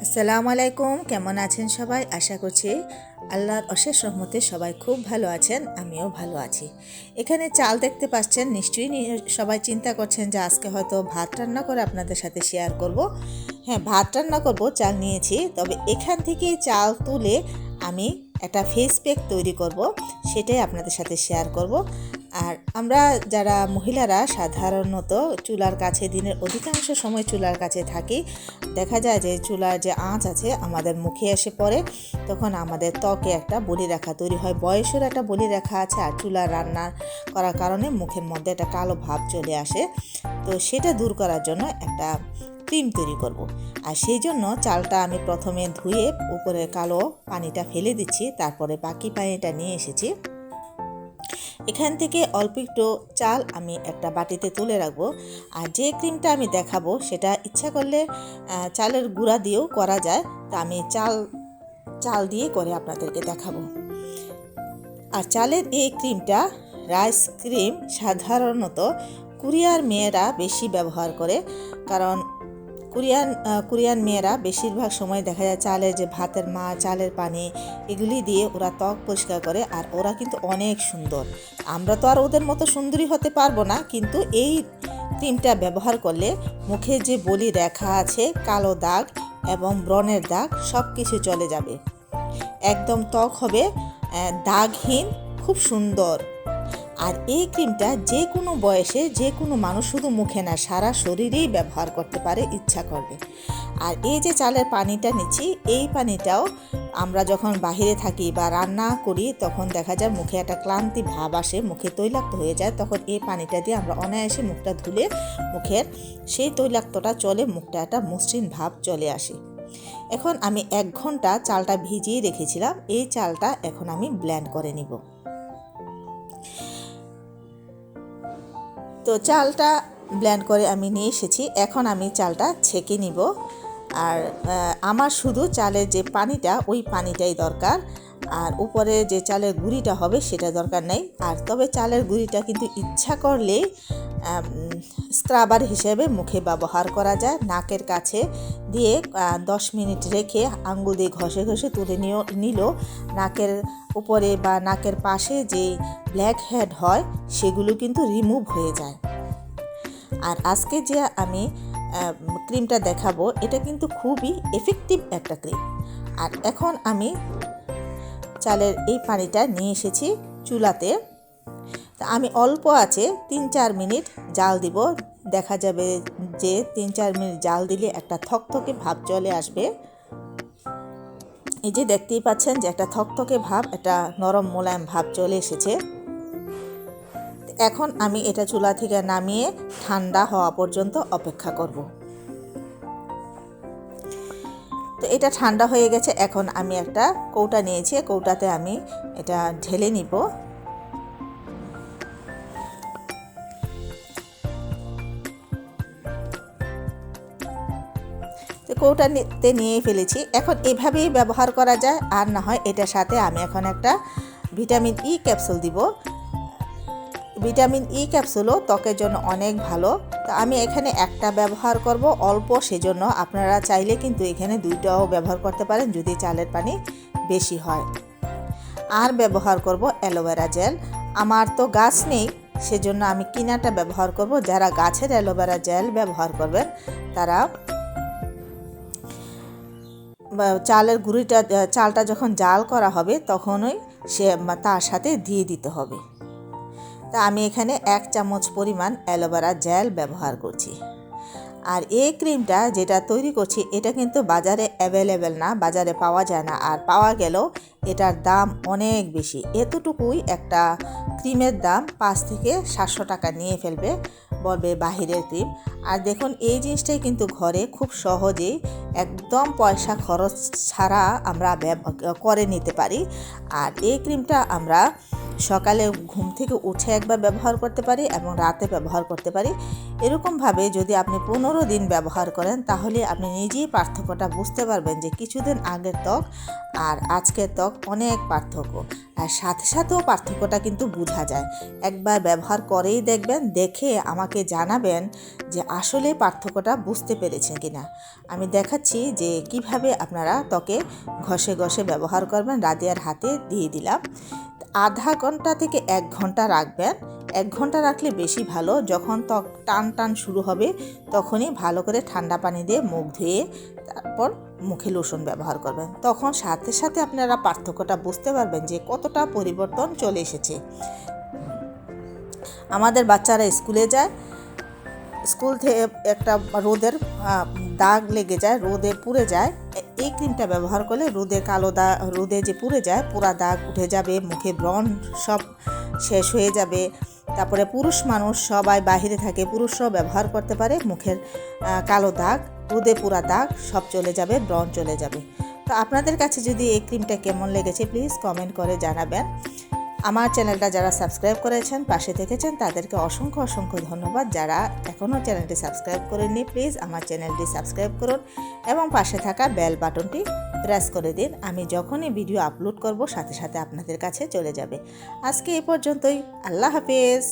আসসালামু আলাইকুম, কেমন আছেন সবাই? আশা করছি আল্লাহর অশেষ রহমতে সবাই খুব ভালো আছেন, আমিও ভালো আছি। এখানে চাল দেখতে পাচ্ছেন, নিশ্চয়ই সবাই চিন্তা করছেন যে আজকে হয়তো ভাত রান্না করে আপনাদের সাথে শেয়ার করব। হ্যাঁ, ভাত রান্না করব, চাল নিয়েছি। তবে এখান থেকেই চাল তুলে আমি একটা ফেস প্যাক তৈরি করব, সেটাই আপনাদের সাথে শেয়ার করব। আর আমরা যারা মহিলারা সাধারণত চুলার কাছে দিনের অধিকাংশ সময় চুলার কাছে থাকি, দেখা যায় যে চুলার যে আঁচ আছে আমাদের মুখে এসে পড়ে, তখন আমাদের ত্বকে একটা বলিরেখা তৈরি হয়। বয়সের একটা বলিরেখা আছে, আর চুলার রান্না করার কারণে মুখের মধ্যে একটা কালো ভাব চলে আসে। তো সেটা দূর করার জন্য একটা ক্রিম তৈরি করব। আর সেই জন্য চালটা আমি প্রথমে ধুয়ে উপরে কালো পানিটা ফেলে দিচ্ছি, তারপরে বাকি পানিটা নিয়ে এসেছি। এখান থেকে অল্প একটু চাল আমি একটা বাটিতে তুলে রাখবো। আর যে ক্রিমটা আমি দেখাবো সেটা ইচ্ছা করলে চালের গুঁড়া দিয়েও করা যায়, তা আমি চাল দিয়ে করে আপনাদেরকে দেখাবো। আর চালের এই ক্রিমটা, রাইস ক্রিম, সাধারণত কোরিয়ার মেয়েরা বেশি ব্যবহার করে। কারণ কোরিয়ান মেয়েরা বেশিরভাগ সময় দেখা যায় চালের যে ভাতের চালের পানি এগুলি দিয়ে ওরা ত্বক পরিষ্কার করে, আর ওরা কিন্তু অনেক সুন্দর। আমরা তো আর ওদের মতো সুন্দরী হতে পারবো না, কিন্তু এই ক্রিমটা ব্যবহার করলে মুখে যে বলি রেখা আছে, কালো দাগ এবং ব্রণের দাগ সব কিছু চলে যাবে। একদম ত্বক হবে দাগহীন, খুব সুন্দর। আর এই ক্রিমটা যে কোনো বয়সে যে কোনো মানুষ, শুধু মুখে না সারা শরীরেই ব্যবহার করতে পারে ইচ্ছা করবে। আর এই যে চালের পানিটা নিচ্ছি, এই পানিটাও আমরা যখন বাহিরে থাকি বা রান্না করি তখন দেখা যায় মুখে একটা ক্লান্তি ভাব আসে, মুখে তৈলাক্ত হয়ে যায়, তখন এই পানিটা দিয়ে আমরা অনায়াসে মুখটা ধুলে মুখের সেই তৈলাক্তটা চলে, মুখটা একটা মসৃণ ভাব চলে আসে। এখন আমি 1 ঘন্টা চালটা ভিজিয়ে রেখেছিলাম, এই চালটা এখন আমি ব্লেন্ড করে নিব। তো চালটা ব্লেন্ড করে আমি নিয়ে এসেছি, এখন আমি চালটা ছেঁকে নিব। আর আমার শুধু চালের যে পানিটা, ওই পানিটাই দরকার, আর উপরে যে চালের গুঁড়িটা হবে সেটা দরকার নেই। আর তবে চালের গুঁড়িটা কিন্তু ইচ্ছা করলে স্ক্রাবার হিসেবে মুখে ব্যবহার করা যায়। নাকের কাছে দিয়ে 10 মিনিট রেখে আঙ্গুল দিয়ে ঘষে ঘষে তুলে নিল নাকের উপরে বা নাকের পাশে যে ব্ল্যাক হেড হয় সেগুলো কিন্তু রিমুভ হয়ে যায়। আর আজকে যে আমি ক্রিমটা দেখাবো এটা কিন্তু খুবই এফেক্টিভ একটা ক্রিম। আর এখন আমি চালের এই পানিটা নিয়ে এসেছি চুলাতে। তা আমি অল্প আছে 3-4 মিনিট জাল দিব। দেখা যাবে যে 3-4 মিনিট জাল দিলে একটা থকথকে ভাব চলে আসবে। এই যে দেখতেই পাচ্ছেন যে একটা থকথকে ভাব, একটা নরম মোলায়েম ভাব চলে এসেছে। এখন আমি এটা চুলা থেকে নামিয়ে ঠান্ডা হওয়া পর্যন্ত অপেক্ষা করব। তো এটা ঠান্ডা হয়ে গেছে, এখন আমি একটা কৌটা নিয়েছি, কৌটাতে আমি এটা ঢেলে নিব। তো কৌটাতে নিয়ে ফেলেছি। এখন এভাবেই ব্যবহার করা যায়, আর না হয় এটার সাথে আমি এখন একটা ভিটামিন ই ক্যাপসুল দিব। ভিটামিন ই ক্যাপসুলও ত্বকের জন্য অনেক ভালো। তো আমি এখানে একটা ব্যবহার করব অল্প, সেজন্য আপনারা চাইলে কিন্তু এখানে 2টাও ব্যবহার করতে পারেন যদি চালের পানি বেশি হয়। আর ব্যবহার করব অ্যালোভেরা জেল। আমার তো গাছ নেই, সেজন্য আমি কিনাটা ব্যবহার করব। যারা গাছের অ্যালোভেরা জেল ব্যবহার করবেন তারা চালের গুঁড়িটা, চালটা যখন জাল করা হবে তখনই তার সাথে দিয়ে দিতে হবে। তা আমি এখানে 1 চামচ পরিমাণ অ্যালোভেরা জেল ব্যবহার করছি। আর এই ক্রিমটা যেটা তৈরি করছি এটা কিন্তু বাজারে অ্যাভেলেবেল না, বাজারে পাওয়া যায় না, আর পাওয়া গেলেও এটার দাম অনেক বেশি। এতটুকুই একটা ক্রিমের দাম 5 থেকে 700 টাকা নিয়ে ফেলবে, বলবে বাহিরের ক্রিম। আর দেখুন এই জিনিসটাই কিন্তু ঘরে খুব সহজেই একদম পয়সা খরচ ছাড়া আমরা করে নিতে পারি। আর এই ক্রিমটা আমরা সকালে ঘুম থেকে উঠে একবার ব্যবহার করতে পারি এবং রাতে ব্যবহার করতে পারি। এরকমভাবে যদি আপনি 15 দিন ব্যবহার করেন তাহলে আপনি নিজেই পার্থক্যটা বুঝতে পারবেন যে কিছুদিন আগের ত্বক আর আজকের ত্বক অনেক পার্থক্য। আর সাথে সাথেও পার্থক্যটা কিন্তু বোঝা যায়। একবার ব্যবহার করেই দেখবেন, দেখে আমাকে জানাবেন যে আসলে পার্থক্যটা বুঝতে পেরেছেন কিনা। আমি দেখাচ্ছি যে কিভাবে আপনারা ত্বকে ঘষে ঘষে ব্যবহার করবেন। রাদিয়ার হাতে দিয়ে দিলাম। আধা ঘন্টা থেকে 1 ঘন্টা রাখবেন। 1 ঘন্টা রাখলে বেশি ভালো। যখন ত্বক টান টান শুরু হবে তখনই ভালো করে ঠান্ডা পানি দিয়ে মুখ ধুয়ে তারপর মুখে লোশন ব্যবহার করবেন। তখন সাথে সাথে আপনারা পার্থক্যটা বুঝতে পারবেন যে কতটা পরিবর্তন চলে এসেছে। আমাদের বাচ্চারা স্কুলে যায়, স্কুল থেকে একটা রোদের দাগ লেগে যায়, রোদে পুড়ে যায়। এই ক্রিমটা ব্যবহার করলে রোদে কালো দাগ, রোদে যে পুড়ে যায় পোড়া দাগ উঠে যাবে, মুখে ব্রণ সব শেষ হয়ে যাবে। তারপরে পুরুষ মানুষ সবাই বাহিরে থাকে, পুরুষরাও ব্যবহার করতে পারে। মুখের কালো দাগ, রোদে পোড়া দাগ সব চলে যাবে, ব্রণ চলে যাবে। তো আপনাদের কাছে যদি এই ক্রিমটা কেমন লেগেছে প্লিজ কমেন্ট করে জানাবেন। আমার চ্যানেলটা যারা সাবস্ক্রাইব করেছেন, পাশে থেকেছেন, তাদেরকে অসংখ্য অসংখ্য ধন্যবাদ। যারা এখনও চ্যানেলটি সাবস্ক্রাইব করেননি প্লিজ আমার চ্যানেলটি সাবস্ক্রাইব করুন এবং পাশে থাকা বেল বাটনটি প্রেস করে দিন। আমি যখনই ভিডিও আপলোড করব সাথে সাথে আপনাদের কাছে চলে যাবে। আজকে এই পর্যন্তই। আল্লাহ হাফেজ।